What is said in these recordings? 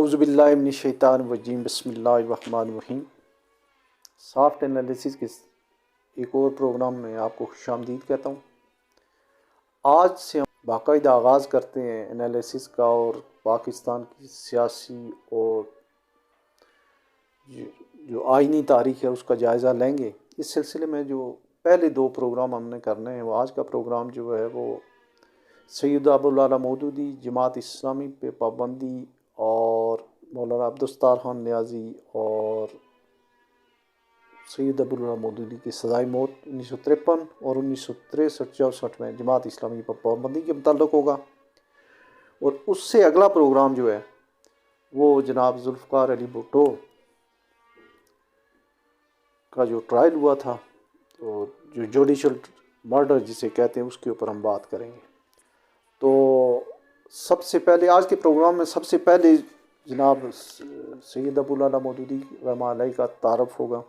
اعوذ باللہ من الشیطان الرجیم، بسم اللہ الرحمن الرحیم۔ سافٹ انالیسس کے ایک اور پروگرام میں آپ کو خوش آمدید کہتا ہوں۔ آج سے ہم باقاعدہ آغاز کرتے ہیں انالیسس کا، اور پاکستان کی سیاسی اور جو آئینی تاریخ ہے اس کا جائزہ لیں گے۔ اس سلسلے میں جو پہلے دو پروگرام ہم نے کرنے ہیں، وہ آج کا پروگرام جو ہے وہ سید ابوالعلا مودودی، جماعت اسلامی پہ پابندی، اور مولانا عبدالستار خان نیازی اور سید ابوالعلا مودودی کی سزائے موت 1953 اور 1963-64 میں جماعت اسلامی پر پابندی کے متعلق ہوگا۔ اور اس سے اگلا پروگرام جو ہے وہ جناب ذوالفقار علی بھٹو کا جو ٹرائل ہوا تھا، تو جو جوڈیشل مرڈر جسے کہتے ہیں، اس کے اوپر ہم بات کریں گے۔ تو سب سے پہلے آج کے پروگرام میں سب سے پہلے جناب سید ابوالعلا مودودی رحمہ اللہ علیہ کا تعارف ہوگا۔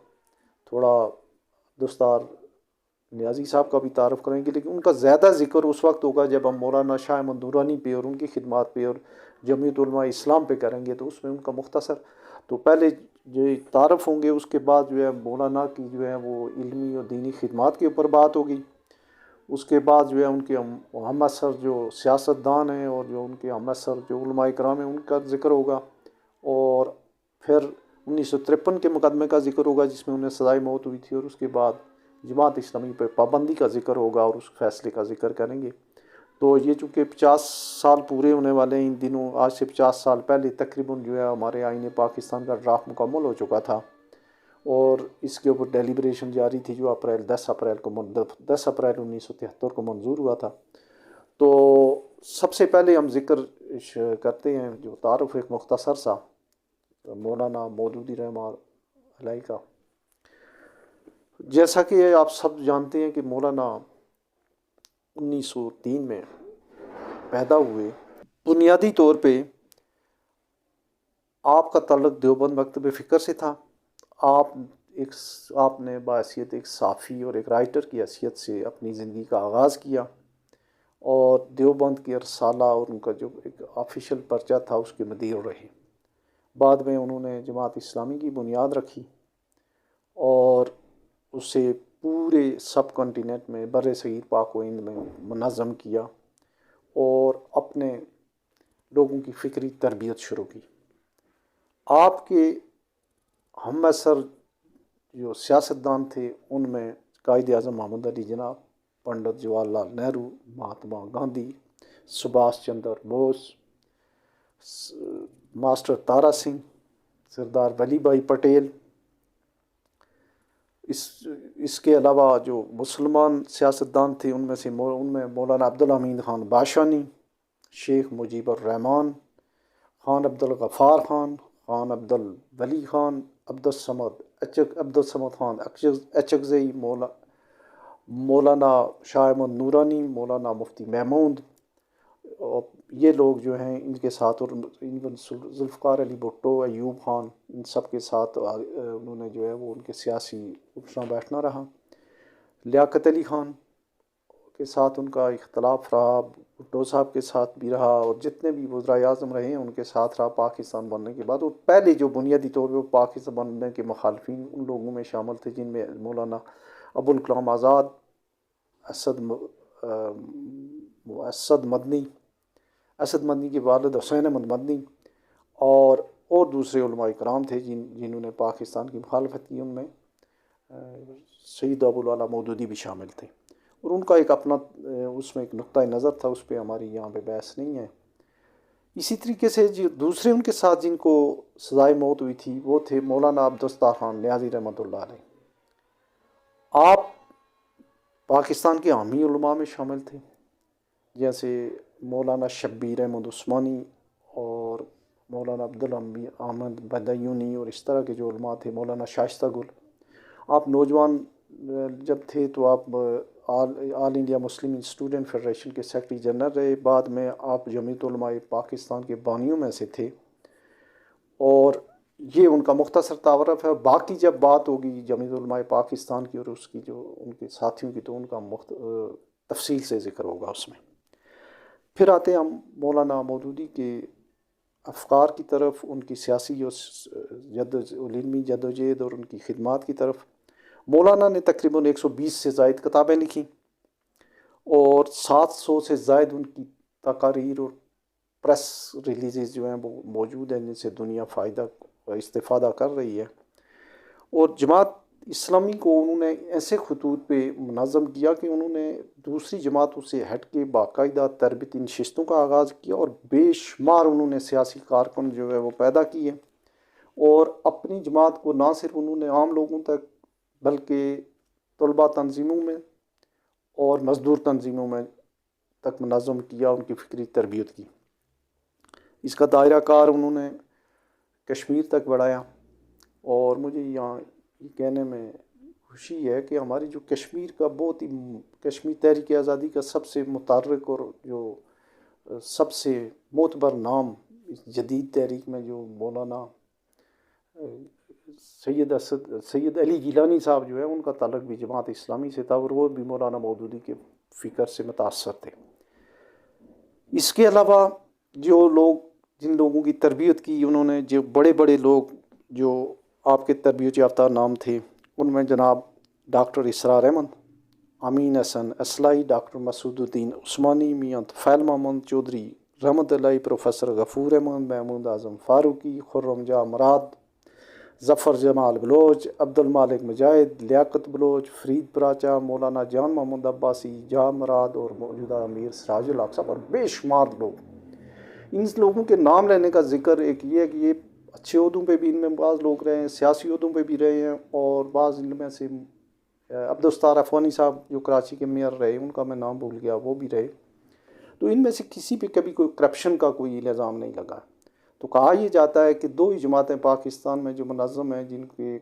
تھوڑا دستار نیازی صاحب کا بھی تعارف کریں گے، لیکن ان کا زیادہ ذکر اس وقت ہوگا جب ہم مولانا شاہ احمد نورانی پہ اور ان کی خدمات پہ اور جمعیت علماء اسلام پہ کریں گے، تو اس میں ان کا مختصر تو پہلے جو تعارف ہوں گے، اس کے بعد جو ہے مولانا کی جو ہے وہ علمی اور دینی خدمات کے اوپر بات ہوگی۔ اس کے بعد جو ہے ان کے ہم اثر جو سیاستدان ہیں اور جو ان کے ہم اثر جو علماء کرام ہیں، ان کا ذکر ہوگا۔ اور پھر 1953 کے مقدمے کا ذکر ہوگا جس میں انہیں سزائے موت ہوئی تھی، اور اس کے بعد جماعت اسلامی پر پابندی کا ذکر ہوگا اور اس فیصلے کا ذکر کریں گے۔ تو یہ چونکہ 50 سال پورے ہونے والے ہیں ان دنوں، آج سے 50 سال پہلے تقریباً جو ہے ہمارے آئین پاکستان کا ڈرافٹ مکمل ہو چکا تھا، اور اس کے اوپر ڈیلیبریشن جاری تھی جو 10 اپریل 1973 کو منظور ہوا تھا۔ تو سب سے پہلے ہم ذکر کرتے ہیں جو تعارف ایک مختصر سا مولانا مودودی رحمہ اللہ کا۔ جیسا کہ آپ سب جانتے ہیں کہ مولانا 1903 میں پیدا ہوئے۔ بنیادی طور پہ آپ کا تعلق دیوبند مکتب فکر سے تھا۔ آپ نے بحیثیت ایک صحافی اور ایک رائٹر کی حیثیت سے اپنی زندگی کا آغاز کیا، اور دیوبند کی رسالہ اور ان کا جو ایک آفیشیل پرچہ تھا اس کے مدیر رہے۔ بعد میں انہوں نے جماعت اسلامی کی بنیاد رکھی اور اسے پورے سب کنٹیننٹ میں بر صغیر پاک و ہند میں منظم کیا، اور اپنے لوگوں کی فکری تربیت شروع کی۔ آپ کے ہم اثر جو سیاستدان تھے ان میں قائد اعظم محمد علی جناح، پنڈت جواہر لال نہرو، مہاتما گاندھی، سبھاش چندر بوس، ماسٹر تارا سنگھ، سردار ولی بھائی پٹیل۔ اس کے علاوہ جو مسلمان سیاستدان تھے ان میں مولانا عبدالحمید خان باشانی، شیخ مجیب الرحمن، خان عبدالغفار خان، خان عبدالولی خان، عبدالصمد خان اچکزئی، مولانا شاہ احمد نورانی، مولانا مفتی محمود، اور یہ لوگ جو ہیں ان کے ساتھ، اور ذوالفقار علی بھٹو، ایوب خان، ان سب کے ساتھ انہوں نے جو ہے وہ ان کے سیاسی اٹھنا بیٹھنا رہا۔ لیاقت علی خان کے ساتھ ان کا اختلاف رہا، بھٹو صاحب کے ساتھ بھی رہا، اور جتنے بھی وزرائے اعظم رہے ہیں ان کے ساتھ رہا پاکستان بننے کے بعد۔ اور پہلے جو بنیادی طور پہ پاکستان بننے کے مخالفین ان لوگوں میں شامل تھے، جن میں مولانا ابوالکلام آزاد، اسد مدنی کے والد حسین احمد مدنی، اور دوسرے علماء کرام تھے جنہوں نے پاکستان کی مخالفت کی۔ ان میں سید ابوالعلا مودودی بھی شامل تھے، اور ان کا ایک اپنا اس میں ایک نقطہ نظر تھا، اس پہ ہماری یہاں پہ بحث نہیں ہے۔ اسی طریقے سے جو دوسرے ان کے ساتھ جن کو سزائے موت ہوئی تھی وہ تھے مولانا عبدالستار خان نیازی رحمۃ اللہ علیہ۔ آپ پاکستان کے عامی علماء میں شامل تھے، جیسے مولانا شبیر احمد عثمانی اور مولانا عبدالاحمد بدیونی، اور اس طرح کے جو علماء تھے، مولانا شائستہ گل۔ آپ نوجوان جب تھے تو آپ آل انڈیا مسلم اسٹوڈنٹ فیڈریشن کے سیکرٹری جنرل رہے، بعد میں آپ جمعیت علماء پاکستان کے بانیوں میں سے تھے، اور یہ ان کا مختصر تعارف ہے۔ باقی جب بات ہوگی جمعیت علماء پاکستان کی اور اس کی جو ان کے ساتھیوں کی، تو ان کا تفصیل سے ذکر ہوگا اس میں۔ پھر آتے ہیں ہم مولانا مودودی کے افکار کی طرف، ان کی سیاسی اور علمی جدوجہد اور ان کی خدمات کی طرف۔ مولانا نے تقریباً 120 سے زائد کتابیں لکھیں اور 700 سے زائد ان کی تقاریر اور پریس ریلیزز جو ہیں وہ موجود ہیں، جن سے دنیا استفادہ کر رہی ہے۔ اور جماعت اسلامی کو انہوں نے ایسے خطوط پہ منظم کیا کہ انہوں نے دوسری جماعتوں سے ہٹ کے باقاعدہ تربیتی نشستوں کا آغاز کیا، اور بے شمار انہوں نے سیاسی کارکن جو ہے وہ پیدا کیے، اور اپنی جماعت کو نہ صرف انہوں نے عام لوگوں تک بلکہ طلباء تنظیموں میں اور مزدور تنظیموں میں تک منظم کیا، ان کی فکری تربیت کی۔ اس کا دائرہ کار انہوں نے کشمیر تک بڑھایا، اور مجھے یہاں یہ کہنے میں خوشی ہے کہ ہماری جو کشمیر کا بہت ہی کشمیر تحریک آزادی کا سب سے متحرک اور جو سب سے معتبر نام اس جدید تحریک میں جو مولانا سید علی گیلانی صاحب جو ہے، ان کا تعلق بھی جماعت اسلامی سے تھا، اور وہ بھی مولانا مودودی کے فکر سے متاثر تھے۔ اس کے علاوہ جن لوگوں کی تربیت کی انہوں نے، جو بڑے بڑے لوگ جو آپ کے تربیت یافتہ نام تھے، ان میں جناب ڈاکٹر اسرار احمد، امین حسن اصلاحی، ڈاکٹر مسعود الدین عثمانی، میاں طفیل محمد چودھری رحمت اللہ، پروفیسر غفور احمد، محمود اعظم فاروقی، خرم جہاں مراد، ظفر جمال بلوچ، عبد المالک مجاہد، لیاقت بلوچ، فرید پراچا، مولانا جان محمد عباسی، جہاں مراد، اور موجودہ امیر سراج الحق صاحب، اور بے شمار لوگ۔ ان لوگوں کے نام لینے کا ذکر ایک یہ ہے کہ یہ اچھے عہدوں پہ بھی ان میں بعض لوگ رہے ہیں، سیاسی عہدوں پہ بھی رہے ہیں، اور بعض ان میں سے عبدالستار افغانی صاحب جو کراچی کے میئر رہے، ان کا میں نام بھول گیا، وہ بھی رہے۔ تو ان میں سے کسی پہ کبھی کوئی کرپشن کا کوئی الزام نہیں لگا۔ تو کہا یہ جاتا ہے کہ دو ہی جماعتیں پاکستان میں جو منظم ہیں، جن کے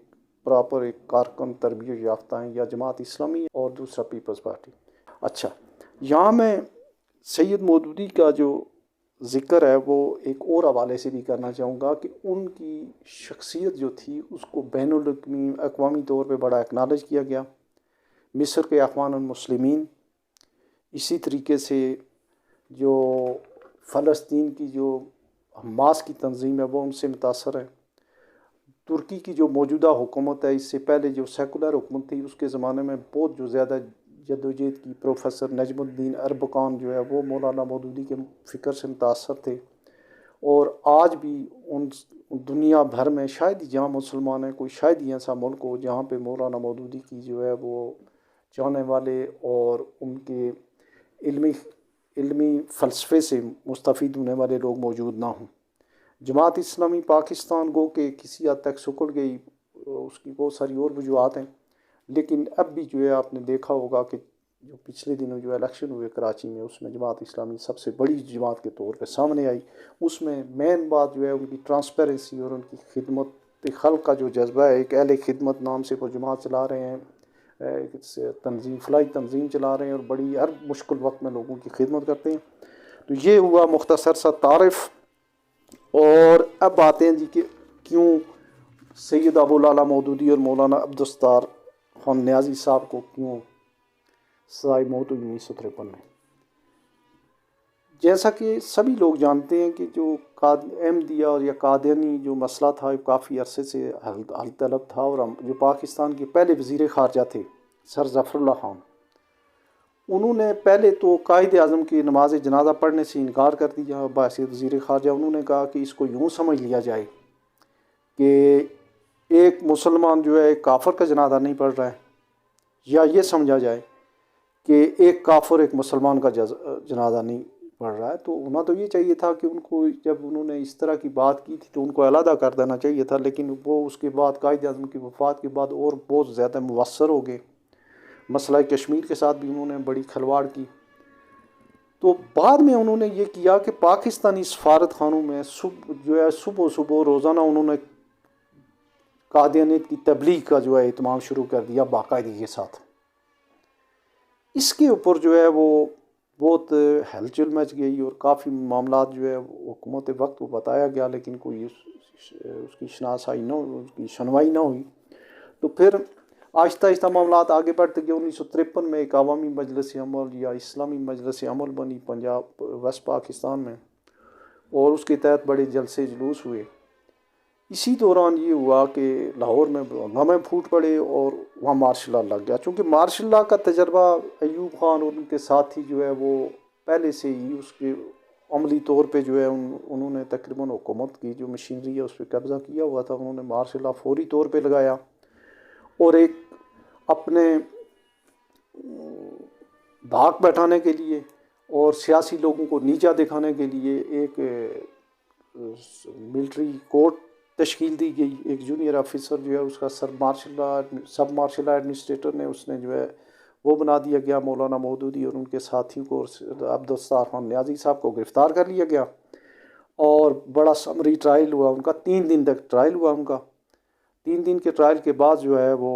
پراپر ایک کارکن تربیت یافتہ ہیں، یا جماعت اسلامی اور دوسرا پیپلز پارٹی۔ اچھا، یہاں میں سید مودودی کا جو ذکر ہے وہ ایک اور حوالے سے بھی کرنا چاہوں گا کہ ان کی شخصیت جو تھی اس کو بین الاقوامی طور پہ بڑا اکنالج کیا گیا۔ مصر کے اخوان المسلمین، اسی طریقے سے جو فلسطین کی جو حماس کی تنظیم ہے وہ ان سے متاثر ہے۔ ترکی کی جو موجودہ حکومت ہے، اس سے پہلے جو سیکولر حکومت تھی، اس کے زمانے میں بہت جو زیادہ جدوجہد کی پروفیسر نجم الدین اربکان جو ہے وہ مولانا مودودی کے فکر سے متاثر تھے، اور آج بھی ان دنیا بھر میں شاید ہی جہاں مسلمان ہیں، کوئی شاید ہی ایسا ملک ہو جہاں پہ مولانا مودودی کی جو ہے وہ چاہنے والے اور ان کے علمی فلسفے سے مستفید ہونے والے لوگ موجود نہ ہوں۔ جماعت اسلامی پاکستان گو کہ کسی حد تک سکڑ گئی، اس کی بہت ساری اور وجوہات ہیں، لیکن اب بھی جو ہے آپ نے دیکھا ہوگا کہ جو پچھلے دنوں جو الیکشن ہوئے کراچی میں، اس میں جماعت اسلامی سب سے بڑی جماعت کے طور پہ سامنے آئی۔ اس میں مین بات جو ہے ان کی ٹرانسپیرنسی اور ان کی خدمت خلق کا جو جذبہ ہے، ایک اہل خدمت نام سے وہ جماعت چلا رہے ہیں، فلاحی تنظیم چلا رہے ہیں، اور بڑی ہر مشکل وقت میں لوگوں کی خدمت کرتے ہیں۔ تو یہ ہوا مختصر سا تعارف، اور اب آتے ہیں جی کہ کیوں سید ابو العلا مودودی اور مولانا عبدالستار خان نیازی صاحب کو کیوں سزائے موت ہوئی 1953 میں۔ جیسا کہ سبھی لوگ جانتے ہیں کہ جو احمدیہ اور یا قادیانی جو مسئلہ تھا کافی عرصے سے حل طلب تھا، اور جو پاکستان کے پہلے وزیر خارجہ تھے سر ظفر اللہ خان، انہوں نے پہلے تو قائد اعظم کی نماز جنازہ پڑھنے سے انکار کر دیا بحیثیت وزیر خارجہ۔ انہوں نے کہا کہ اس کو یوں سمجھ لیا جائے کہ ایک مسلمان جو ہے ایک کافر کا جنازہ نہیں پڑھ رہا ہے، یا یہ سمجھا جائے کہ ایک کافر ایک مسلمان کا جنازہ نہیں پڑھ رہا ہے۔ تو ہونا تو یہ چاہیے تھا کہ ان کو جب انہوں نے اس طرح کی بات کی تھی تو ان کو علیحدہ کر دینا چاہیے تھا، لیکن وہ اس کے بعد قائد اعظم کی وفات کے بعد اور بہت زیادہ مؤثر ہو گئے۔ مسئلہ کشمیر کے ساتھ بھی انہوں نے بڑی کھلواڑ کی۔ تو بعد میں انہوں نے یہ کیا کہ پاکستانی سفارت خانوں میں صبح روزانہ انہوں نے قادیانیت کی تبلیغ کا جو ہے اہتمام شروع کر دیا باقاعدگی کے ساتھ۔ اس کے اوپر جو ہے وہ بہت ہلچل مچ گئی، اور کافی معاملات جو ہے حکومت وقت کو بتایا گیا، لیکن کوئی اس کی شناسائی نہ ہوئی، اس کی سنوائی نہ ہوئی۔ تو پھر آہستہ آہستہ معاملات آگے بڑھتے گئے۔ 1953 میں ایک عوامی مجلس عمل یا اسلامی مجلس عمل بنی پنجاب ویسٹ پاکستان میں، اور اس کے تحت بڑے جلسے جلوس ہوئے۔ اسی دوران یہ ہوا کہ لاہور میں ہنگامے پھوٹ پڑے اور وہاں مارشل لا لگ گیا، چونکہ مارشل لا کا تجربہ ایوب خان اور ان کے ساتھی جو ہے وہ پہلے سے ہی اس کے عملی طور پہ جو ہے انہوں نے تقریباً حکومت کی جو مشینری ہے اس پہ قبضہ کیا ہوا تھا۔ انہوں نے مارشل لا فوری طور پہ لگایا اور ایک اپنے دھاک بیٹھانے کے لیے اور سیاسی لوگوں کو نیچا دکھانے کے لیے ایک ملٹری کورٹ تشکیل دی گئی۔ ایک جونیئر آفیسر جو ہے اس کا سب مارشل لا ایڈمنسٹریٹر نے اس نے جو ہے وہ بنا دیا گیا، مولانا مودودی اور ان کے ساتھیوں کو، عبدالستار خان نیازی صاحب کو گرفتار کر لیا گیا اور بڑا سمری ٹرائل ہوا ان کا، 3 دن تک ٹرائل ہوا ان کا۔ 3 دن کے ٹرائل کے بعد جو ہے وہ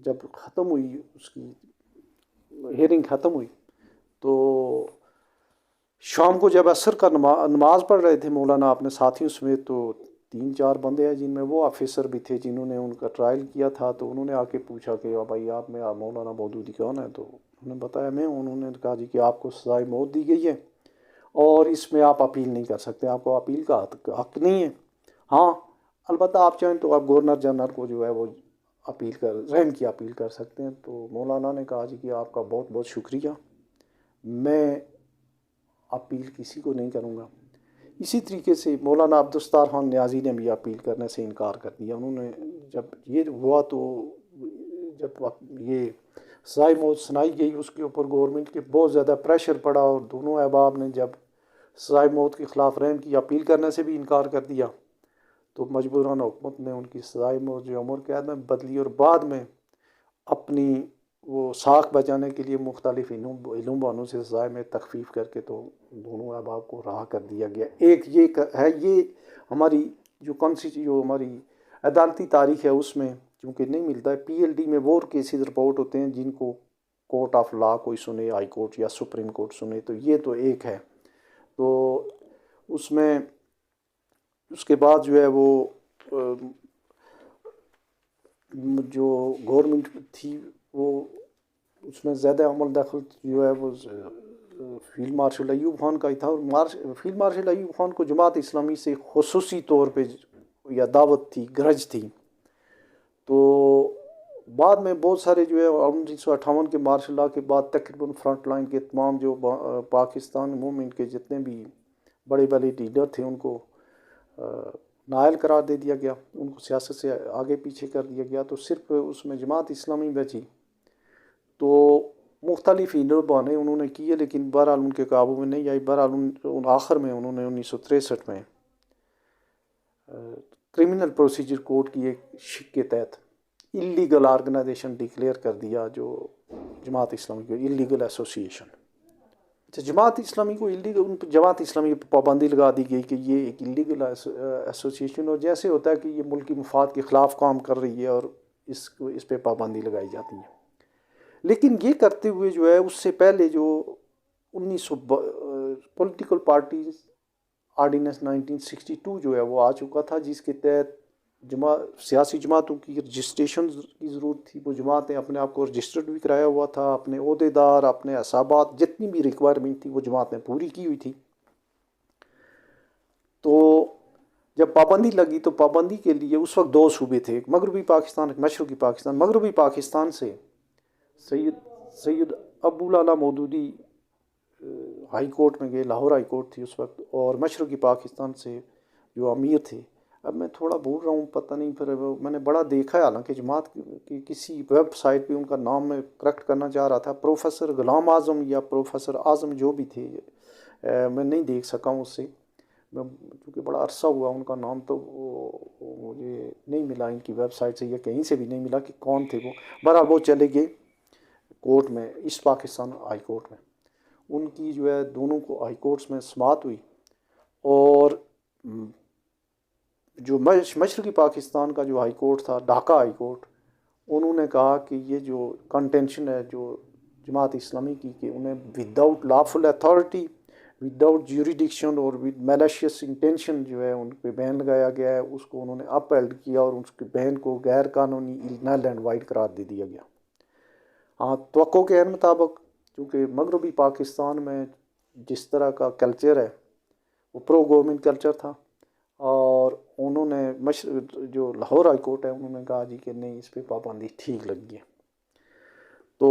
جب ختم ہوئی، اس کی ہیئرنگ ختم ہوئی، تو شام کو جب عصر کا نماز پڑھ رہے تھے مولانا اپنے ساتھیوں سمیت، تو 3-4 بندے ہیں جن میں وہ آفیسر بھی تھے جنہوں نے ان کا ٹرائل کیا تھا، تو انہوں نے آ کے پوچھا کہ بھائی آپ میں مولانا مودودی کون ہے؟ تو انہوں نے بتایا میں ہوں۔ انہوں نے کہا جی کہ آپ کو سزائے موت دی گئی ہے اور اس میں آپ اپیل نہیں کر سکتے، آپ کو اپیل کا حق نہیں ہے۔ ہاں البتہ آپ چاہیں تو آپ گورنر جنرل کو جو ہے وہ رحم کی اپیل کر سکتے ہیں۔ تو مولانا نے کہا جی کہ آپ کا بہت بہت شکریہ، میں اپیل کسی کو نہیں کروں گا۔ اسی طریقے سے مولانا عبدالستار خان نیازی نے بھی اپیل کرنے سے انکار کر دیا۔ انہوں نے جب یہ ہوا تو جب یہ سزائے موت سنائی گئی اس کے اوپر گورنمنٹ کے بہت زیادہ پریشر پڑا اور دونوں احباب نے جب سزائے موت کے خلاف رحم کی اپیل کرنے سے بھی انکار کر دیا تو مجبوراً حکومت نے ان کی سزائے موت جو عمر قید میں بدلی اور بعد میں اپنی وہ ساکھ بچانے کے لیے مختلف علوم بانوں سے سزائے میں تخفیف کر کے تو دونوں احباب کو رہا کر دیا گیا۔ ایک یہ ہے، یہ ہماری جو جو ہماری عدالتی تاریخ ہے اس میں چونکہ نہیں ملتا ہے۔ PLD میں وہ کیسز رپورٹ ہوتے ہیں جن کو کورٹ آف لا کوئی سنے، ہائی کورٹ یا سپریم کورٹ سنے، تو یہ تو ایک ہے۔ تو اس میں اس کے بعد جو ہے وہ جو گورنمنٹ تھی وہ اس میں زیادہ عمل دخل جو ہے وہ فیلڈ مارشل ایوب خان کا ہی تھا، اور فیلڈ مارشل ایوب خان کو جماعت اسلامی سے خصوصی طور پہ یا دعوت تھی، گرج تھی۔ تو بعد میں بہت سارے جو ہے 1958 کے مارشل لا کے بعد تقریباً فرنٹ لائن کے تمام جو پاکستان موومنٹ کے جتنے بھی بڑے بڑے لیڈر تھے ان کو نائل قرار دے دیا گیا، ان کو سیاست سے آگے پیچھے کر دیا گیا، تو صرف اس میں جماعت اسلامی بچی۔ تو مختلف بہانے انہوں نے کیے لیکن بہرحال ان کے قابو میں نہیں آئی۔ بہرحال آخر میں انہوں نے 1963 میں کرمنل پروسیجر کوڈ کی ایک شک کے تحت اللیگل آرگنائزیشن ڈکلیئر کر دیا جو جماعت اسلامی کو، اللیگل ایسوسیشن۔ جماعت اسلامی کو جماعت اسلامی پر پابندی لگا دی گئی کہ یہ ایک اللیگل ایسوسیشن، اور جیسے ہوتا ہے کہ یہ ملکی مفاد کے خلاف کام کر رہی ہے اور اس پہ پابندی لگائی جاتی ہے۔ لیکن یہ کرتے ہوئے جو ہے اس سے پہلے جو 1900 پولیٹیکل پارٹیز آرڈیننس 1962 جو ہے وہ آ چکا تھا، جس کے تحت سیاسی جماعتوں کی رجسٹریشن کی ضرورت تھی۔ وہ جماعتیں اپنے آپ کو رجسٹرڈ بھی کرایا ہوا تھا، اپنے عہدے دار، اپنے اعصابات، جتنی بھی ریکوائرمنٹ تھی وہ جماعتیں پوری کی ہوئی تھی۔ تو جب پابندی لگی تو پابندی کے لیے اس وقت 2 صوبے تھے، ایک مغربی پاکستان، ایک مشرقی پاکستان۔ مغربی پاکستان سے سید ابو الاعلیٰ مودودی ہائی کورٹ میں گئے، لاہور ہائی کورٹ تھی اس وقت، اور مشرقی پاکستان سے جو امیر تھے، اب میں تھوڑا بھول رہا ہوں پتہ نہیں، پھر میں نے بڑا دیکھا ہے، حالانکہ جماعت کی کسی ویب سائٹ پہ ان کا نام میں کریکٹ کرنا چاہ رہا تھا، پروفیسر غلام اعظم یا پروفیسر اعظم جو بھی تھے، میں نہیں دیکھ سکا ہوں اس سے، کیونکہ بڑا عرصہ ہوا ان کا نام تو مجھے نہیں ملا ان کی ویب سائٹ سے یا کہیں سے بھی نہیں ملا کہ کون تھے وہ۔ بہرحال وہ چلے گئے کورٹ میں، ایسٹ پاکستان ہائی کورٹ میں، ان کی جو ہے دونوں کو ہائی کورٹس میں سماعت ہوئی، اور جو مشرقی پاکستان کا جو ہائی کورٹ تھا، ڈھاکہ ہائی کورٹ، انہوں نے کہا کہ یہ جو کنٹینشن ہے جو جماعت اسلامی کی کہ انہیں وداؤٹ لافل اتھارٹی، وداؤٹ جیوریڈکشن اور ود میلیشیس انٹینشن جو ہے ان پہ بین لگایا گیا ہے، اس کو انہوں نے اپ ہیلڈ کیا اور اس کے بین کو غیر قانونی نل اینڈ وائڈ قرار دے دیا گیا۔ ہاں توقع کے مطابق چونکہ مغربی پاکستان میں جس طرح کا کلچر ہے وہ پرو گورنمنٹ کلچر تھا، اور انہوں نے جو لاہور ہائی کورٹ ہے انہوں نے کہا جی کہ نہیں اس پہ پابندی ٹھیک لگی ہے. تو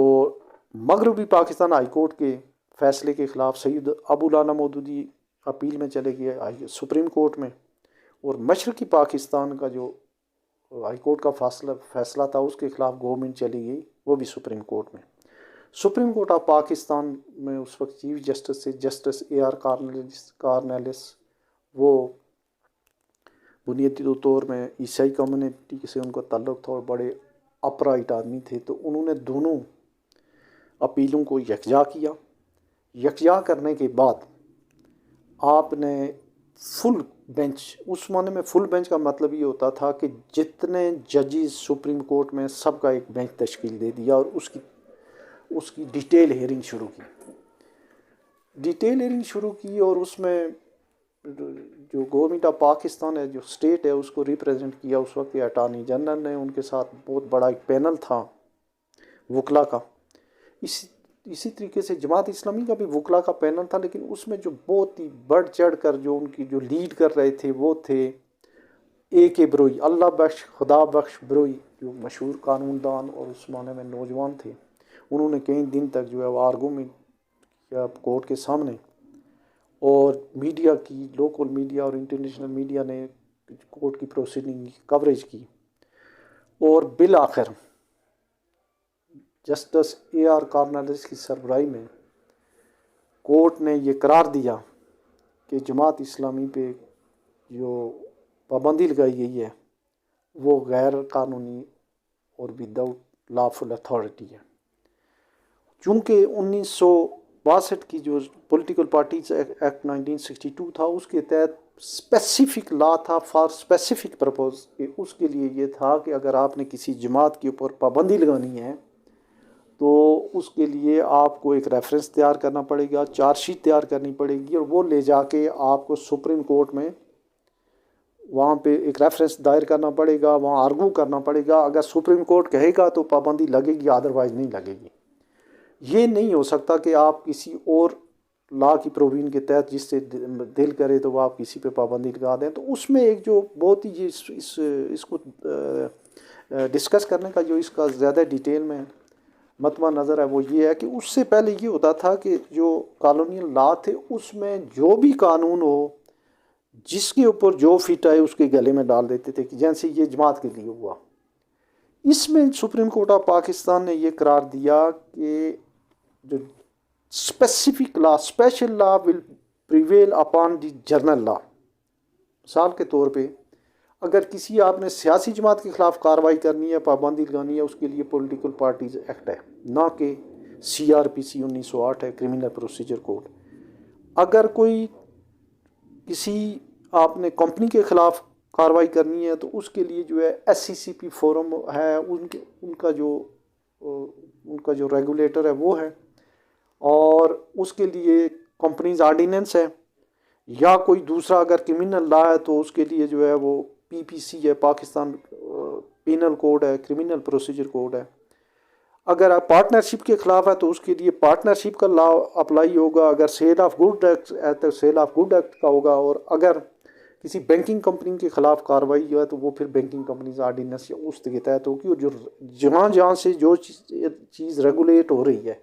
مغربی پاکستان ہائی کورٹ کے فیصلے کے خلاف سید ابو العلا مودودی اپیل میں چلے گئے سپریم کورٹ میں، اور مشرقی پاکستان کا جو ہائی کورٹ کا فیصلہ تھا اس کے خلاف گورنمنٹ چلی گئی، وہ بھی سپریم کورٹ میں. سپریم کورٹ آف پاکستان میں اس وقت چیف جسٹس سے جسٹس AR کارنیلس، وہ بنیادی طور میں عیسائی کمیونٹی سے ان کا تعلق تھا اور بڑے اپرائٹ آدمی تھے. تو انہوں نے دونوں اپیلوں کو یکجا کیا. یکجا کرنے کے بعد آپ نے فل بینچ، اس معنی میں فل بینچ کا مطلب یہ ہوتا تھا کہ جتنے ججز سپریم کورٹ میں سب کا ایک بینچ تشکیل دے دیا، اور اس کی ڈیٹیل ہیئرنگ شروع کی. اور اس میں جو گورنمنٹ آف پاکستان ہے، جو اسٹیٹ ہے، اس کو ریپریزنٹ کیا اس وقت اٹارنی جنرل نے. ان کے ساتھ بہت بڑا ایک پینل تھا وکلا کا. اسی طریقے سے جماعت اسلامی کا بھی وکلا کا پینل تھا، لیکن اس میں جو بہت ہی بڑھ چڑھ کر جو ان کی جو لیڈ کر رہے تھے وہ تھے AK بروئی، اللہ بخش خدا بخش بروئی، جو مشہور قانون دان اور اس معنی میں نوجوان تھے. انہوں نے کئی دن تک جو ہے وہ آرگومنٹ کیا کورٹ کے سامنے، اور میڈیا کی، لوکل میڈیا اور انٹرنیشنل میڈیا نے کورٹ کی پروسیڈنگ کی کوریج کی. اور بالآخر جسٹس AR کارنیلس کی سربراہی میں کورٹ نے یہ قرار دیا کہ جماعت اسلامی پہ جو پابندی لگائی گئی ہے وہ غیر قانونی اور وداؤٹ لافل اتھارٹی ہے. چونکہ 1962 کی جو پولیٹیکل پارٹیز ایکٹ 1962 تھا، اس کے تحت اسپیسیفک لا تھا فار اسپیسیفک پرپوز، کہ اس کے لیے یہ تھا کہ اگر آپ نے کسی جماعت کے اوپر پابندی لگانی ہے تو اس کے لیے آپ کو ایک ریفرنس تیار کرنا پڑے گا، چارج شیٹ تیار کرنی پڑے گی، اور وہ لے جا کے آپ کو سپریم کورٹ میں وہاں پہ ایک ریفرنس دائر کرنا پڑے گا، وہاں آرگو کرنا پڑے گا. اگر سپریم کورٹ کہے گا تو پابندی لگے گی، ادروائز نہیں لگے گی. یہ نہیں ہو سکتا کہ آپ کسی اور لا کی پرووین کے تحت جس سے دل کرے تو وہ آپ کسی پہ پابندی لگا دیں. تو اس میں ایک جو بہت ہی اس کو ڈسکس کرنے کا جو اس کا زیادہ ڈیٹیل میں مطمع نظر ہے وہ یہ ہے کہ اس سے پہلے یہ ہوتا تھا کہ جو کالونیل لا تھے اس میں جو بھی قانون ہو جس کے اوپر جو فٹ آئے اس کے گلے میں ڈال دیتے تھے، کہ جیسے یہ جماعت کے لیے ہوا. اس میں سپریم کورٹ آف پاکستان نے یہ قرار دیا کہ جو specific law, special law will prevail upon the general law. مثال کے طور پہ اگر کسی آپ نے سیاسی جماعت کے خلاف کارروائی کرنی ہے، پابندی لگانی ہے، اس کے لیے پولیٹیکل پارٹیز ایکٹ ہے، نہ کہ CRPC 1908 ہے، کرمنل پروسیجر کوڈ. اگر کوئی کسی آپ نے کمپنی کے خلاف کارروائی کرنی ہے تو اس کے لیے جو ہے SCCP فورم ہے، ان کا جو ریگولیٹر ہے وہ ہے، اور اس کے لیے کمپنیز آرڈیننس ہے، یا کوئی دوسرا اگر کرمنل لا ہے تو اس کے لیے جو ہے وہ PPC ہے، پاکستان پینل کوڈ ہے، کرمنل پروسیجر کوڈ ہے. اگر آپ پارٹنرشپ کے خلاف ہے تو اس کے لیے پارٹنرشپ کا لا اپلائی ہوگا. اگر سیل آف گڈ ایکٹ ہے تو سیل آف گڈ ایکٹ کا ہوگا. اور اگر کسی بینکنگ کمپنی کے خلاف کارروائی ہے تو وہ پھر بینکنگ کمپنیز آرڈیننس یا اس کے تحت ہوگی. اور جو جہاں سے جو چیز ریگولیٹ ہو رہی ہے،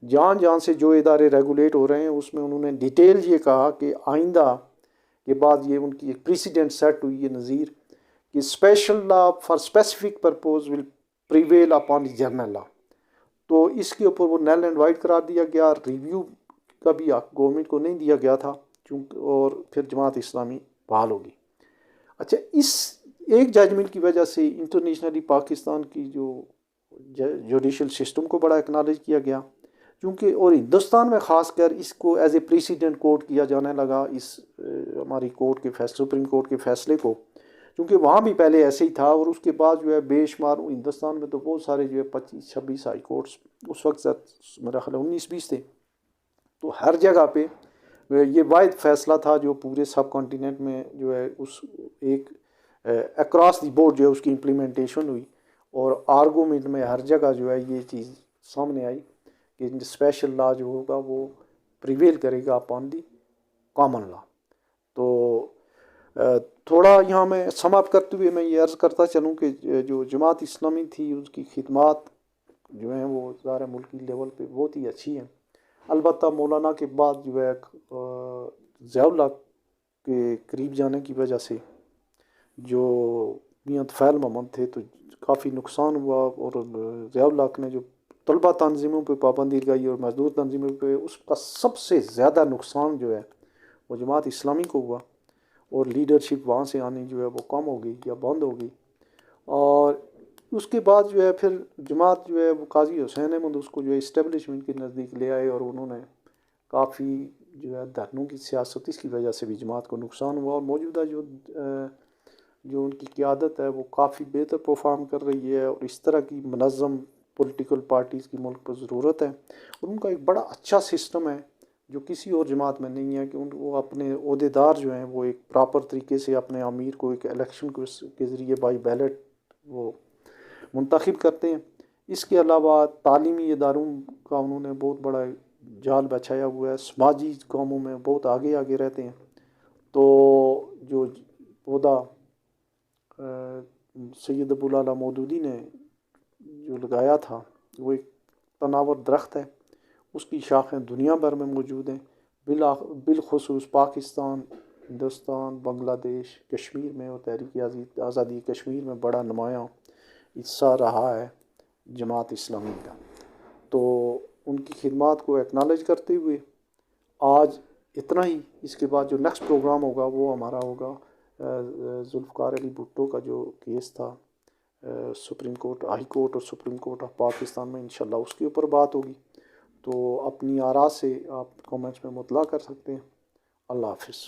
جہاں سے جو ادارے ریگولیٹ ہو رہے ہیں، اس میں انہوں نے ڈیٹیل یہ کہا کہ آئندہ کے بعد یہ ان کی ایک پریسیڈنٹ سیٹ ہوئی ہے نظیر کہ special law for specific purpose will prevail upon the general law. تو اس کے اوپر وہ نیل اینڈ وائٹ قرار دیا گیا. ریویو کا بھی گورنمنٹ کو نہیں دیا گیا تھا چونکہ، اور پھر جماعت اسلامی بحال ہوگی. اچھا، اس ایک ججمنٹ کی وجہ سے انٹرنیشنلی پاکستان کی جو جوڈیشل سسٹم کو بڑا اکنالج کیا گیا، چونکہ اور ہندوستان میں خاص کر اس کو ایز اے پریسیڈنٹ کورٹ کیا جانے لگا اس ہماری کورٹ کے فیصلے، سپریم کورٹ کے فیصلے کو، کیونکہ وہاں بھی پہلے ایسے ہی تھا. اور اس کے بعد جو ہے بے شمار ہندوستان میں تو بہت سارے جو ہے 25-26 ہائی کورٹس اس وقت میرا خیال 19-20 تھے. تو ہر جگہ پہ یہ واحد فیصلہ تھا جو پورے سب کانٹیننٹ میں جو ہے اس ایک اکراس دی بورڈ جو ہے اس کی امپلیمنٹیشن ہوئی. اور آرگومنٹ میں ہر جگہ جو ہے یہ چیز سامنے آئی کہ اسپیشل لا جو ہوگا وہ پریویل کرے گا اپان دی کامن لا. تو تھوڑا یہاں میں سم اپ کرتے ہوئے میں یہ عرض کرتا چلوں کہ جو جماعت اسلامی تھی اس کی خدمات جو ہیں وہ ظاہر ملکی لیول پہ بہت ہی اچھی ہیں. البتہ مولانا کے بعد جو ہے ضیاء اللہ کے قریب جانے کی وجہ سے جو میاں طفیل محمد تھے تو کافی نقصان ہوا، اور ضیاء اللہ نے جو طلبہ تنظیموں پہ پابندی لگائی اور مزدور تنظیموں پہ، اس کا سب سے زیادہ نقصان جو ہے وہ جماعت اسلامی کو ہوا، اور لیڈرشپ وہاں سے آنی جو ہے وہ کم ہو گئی یا بند ہو گئی. اور اس کے بعد جو ہے پھر جماعت جو ہے وہ قاضی حسین احمد اس کو جو ہے اسٹیبلشمنٹ کے نزدیک لے آئے، اور انہوں نے کافی جو ہے دھرنوں کی سیاست، اس کی وجہ سے بھی جماعت کو نقصان ہوا. اور موجودہ جو ان کی قیادت ہے وہ کافی بہتر پرفارم کر رہی ہے، اور اس طرح کی منظم پولیٹیکل پارٹیز کی ملک پر ضرورت ہے. اور ان کا ایک بڑا اچھا سسٹم ہے جو کسی اور جماعت میں نہیں ہے، کہ وہ اپنے عہدیدار جو ہیں وہ ایک پراپر طریقے سے اپنے امیر کو ایک الیکشن کے ذریعے بائی بیلٹ وہ منتخب کرتے ہیں. اس کے علاوہ تعلیمی اداروں کا انہوں نے بہت بڑا جال بچھایا ہوا ہے، سماجی کاموں میں بہت آگے آگے رہتے ہیں. تو جو پودا سید ابوالعلا مودودی نے جو لگایا تھا وہ ایک تناور درخت ہے، اس کی شاخیں دنیا بھر میں موجود ہیں، بالخصوص پاکستان، ہندوستان، بنگلہ دیش، کشمیر میں، اور تحریک آزادی کشمیر میں بڑا نمایاں حصہ رہا ہے جماعت اسلامی کا. تو ان کی خدمات کو ایکنالج کرتے ہوئے آج اتنا ہی. اس کے بعد جو نیکسٹ پروگرام ہوگا وہ ہمارا ہوگا ذوالفقار علی بھٹو کا جو کیس تھا سپریم کورٹ، ہائی کورٹ اور سپریم کورٹ آف پاکستان میں، انشاءاللہ اس کے اوپر بات ہوگی. تو اپنی آراء سے آپ کامنٹس میں مطلع کر سکتے ہیں. اللہ حافظ.